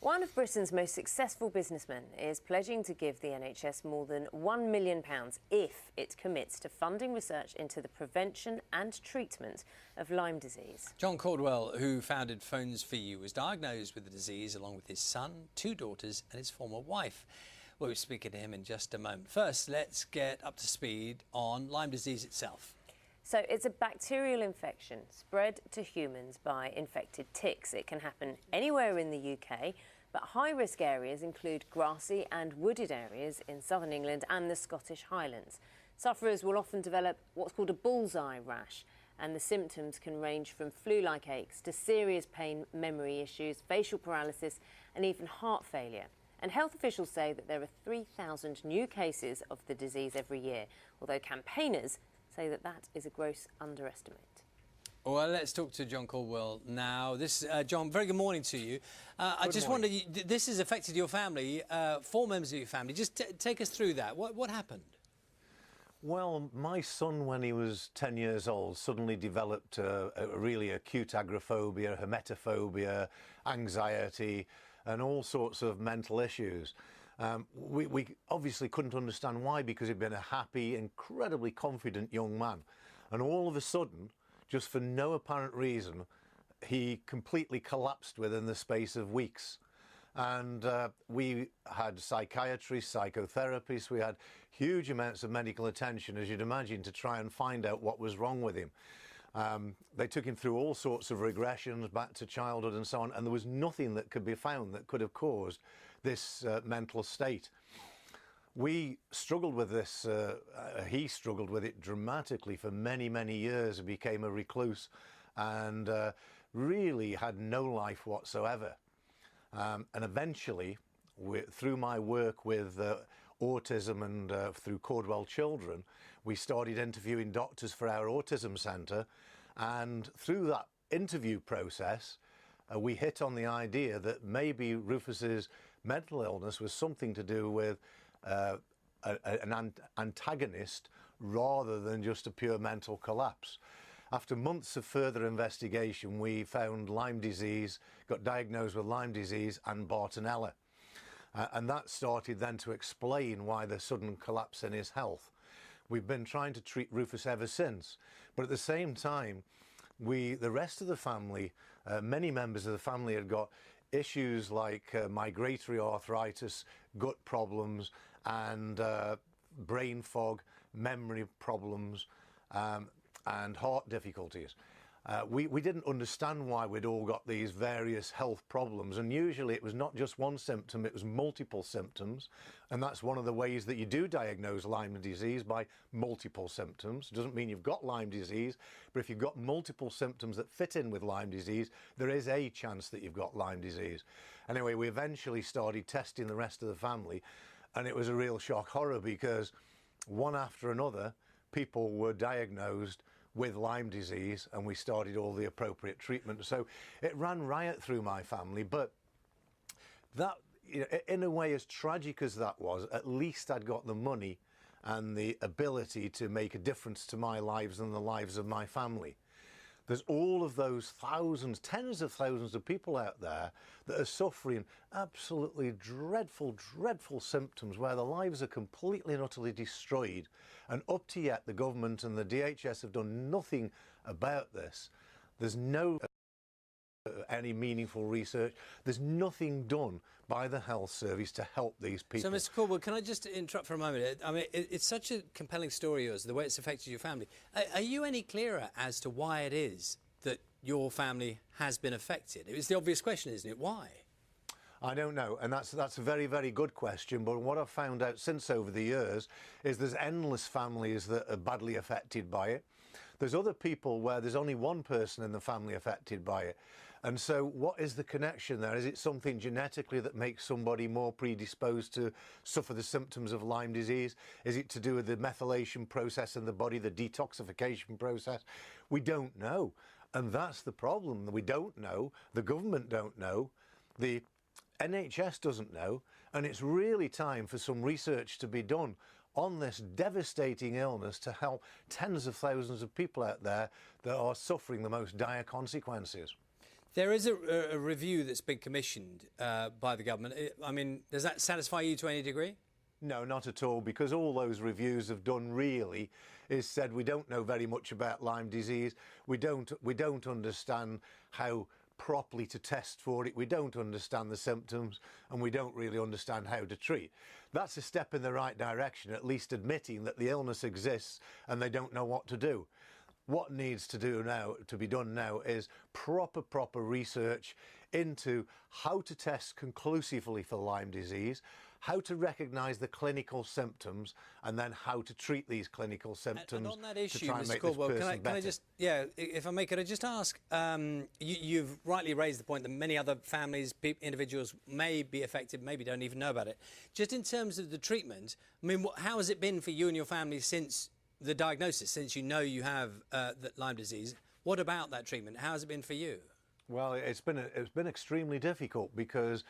One of Britain's most successful businessmen is pledging to give the NHS more than £1 million if it commits to funding research into the prevention and treatment of Lyme disease. John Caudwell, who founded Phones for You, was diagnosed with the disease along with his son, 2 daughters and his former wife. We'll be speaking to him in just a moment. First, let's get up to speed on Lyme disease itself. So it's a bacterial infection spread to humans by infected ticks. It can happen anywhere in the UK, but high-risk areas include grassy and wooded areas in southern England and the Scottish Highlands. Sufferers will often develop what's called a bullseye rash, and the symptoms can range from flu-like aches to serious pain, memory issues, facial paralysis and even heart failure. And health officials say that there are 3,000 new cases of the disease every year, although campaigners say that that is a gross underestimate. Well, let's talk to John Caudwell now. John, very good morning to you. I just wonder, this has affected your family, 4 members of your family. Just take us through that. What happened? Well, my son, when he was 10 years old, suddenly developed a really acute agoraphobia, hermetophobia, anxiety, and all sorts of mental issues. We obviously couldn't understand why, because he'd been a happy, incredibly confident young man. And all of a sudden, just for no apparent reason, he completely collapsed within the space of weeks. And we had psychiatrists, psychotherapists, we had huge amounts of medical attention, as you'd imagine, to try and find out what was wrong with him. They took him through all sorts of regressions back to childhood and so on, and there was nothing that could be found that could have caused this mental state. We struggled with this, he struggled with it dramatically for many, many years. He became a recluse and really had no life whatsoever. And eventually, through my work with autism and through Caudwell Children, we started interviewing doctors for our autism centre, and through that interview process we hit on the idea that maybe Rufus's mental illness was something to do with an antagonist rather than just a pure mental collapse. After months of further investigation, we found Lyme disease, got diagnosed with Lyme disease and Bartonella. And that started then to explain why the sudden collapse in his health. We've been trying to treat Rufus ever since, but at the same time, the rest of the family, many members of the family had got issues like migratory arthritis, gut problems and brain fog, memory problems and heart difficulties. We didn't understand why we'd all got these various health problems, and usually it was not just one symptom, it was multiple symptoms, and that's one of the ways that you do diagnose Lyme disease, by multiple symptoms. It doesn't mean you've got Lyme disease, but if you've got multiple symptoms that fit in with Lyme disease, there is a chance that you've got Lyme disease. Anyway, we eventually started testing the rest of the family, and it was a real shock horror, because one after another people were diagnosed with Lyme disease, and we started all the appropriate treatment. So it ran riot through my family, but that, in a way, as tragic as that was, at least I'd got the money and the ability to make a difference to my lives and the lives of my family. There's all of those thousands, tens of thousands of people out there that are suffering absolutely dreadful, dreadful symptoms where their lives are completely and utterly destroyed. And up to yet, the government and the DHS have done nothing about this. There's no any meaningful research. There's nothing done by the health service to help these people. So, Mr. Caudwell, can I just interrupt for a moment? I mean, it's such a compelling story, yours, the way it's affected your family. Are you any clearer as to why it is that your family has been affected? It's the obvious question, isn't it? Why? I don't know, and that's a very, very good question, but what I've found out since over the years is there's endless families that are badly affected by it. There's other people where there's only one person in the family affected by it. And so what is the connection there? Is it something genetically that makes somebody more predisposed to suffer the symptoms of Lyme disease? Is it to do with the methylation process in the body, the detoxification process? We don't know. And that's the problem. We don't know. The government don't know. The NHS doesn't know. And it's really time for some research to be done on this devastating illness to help tens of thousands of people out there that are suffering the most dire consequences. There is a review that's been commissioned by the government. I mean, does that satisfy you to any degree? No, not at all, because all those reviews have done really is said we don't know very much about Lyme disease. We don't understand how properly to test for it. We don't understand the symptoms, and we don't really understand how to treat. That's a step in the right direction, at least admitting that the illness exists and they don't know what to do. What needs to be done now is proper research into how to test conclusively for Lyme disease, how to recognise the clinical symptoms, and then how to treat these clinical symptoms. And on that issue, to try and Mr. make Caudwell, this person can I better. just, if I may, could I just ask, you've rightly raised the point that many other families, individuals may be affected, maybe don't even know about it. Just in terms of the treatment, I mean, how has it been for you and your family since the diagnosis, since you know you have Lyme disease? What about that treatment? How has it been for you? Well, it's been extremely difficult because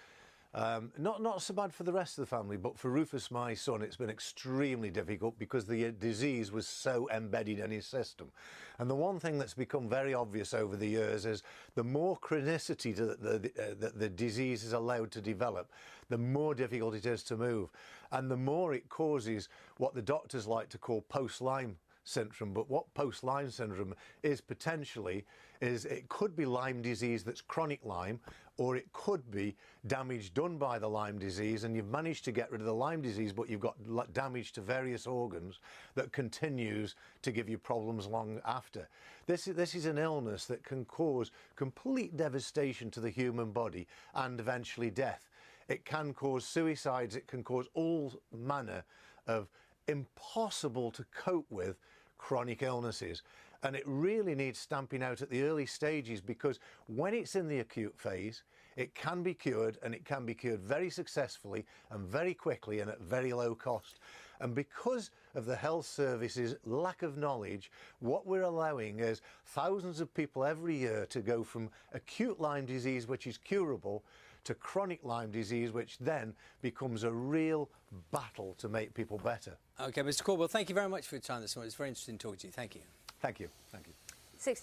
not so bad for the rest of the family, but for Rufus, my son, it's been extremely difficult because the disease was so embedded in his system. And the one thing that's become very obvious over the years is the more chronicity that the disease is allowed to develop, the more difficult it is to move, and the more it causes what the doctors like to call post-Lyme syndrome. But what post-Lyme syndrome is potentially is it could be Lyme disease that's chronic Lyme, or it could be damage done by the Lyme disease, and you've managed to get rid of the Lyme disease, but you've got damage to various organs that continues to give you problems long after. This is an illness that can cause complete devastation to the human body and eventually death. It can cause suicides, it can cause all manner of impossible to cope with chronic illnesses, and it really needs stamping out at the early stages, because when it's in the acute phase it can be cured, and it can be cured very successfully and very quickly and at very low cost. And because of the health services lack of knowledge, what we're allowing is thousands of people every year to go from acute Lyme disease, which is curable, to chronic Lyme disease, which then becomes a real battle to make people better. OK, Mr. Caudwell, thank you very much for your time this morning. It's very interesting talking to you. Thank you. Thank you. Thank you. 60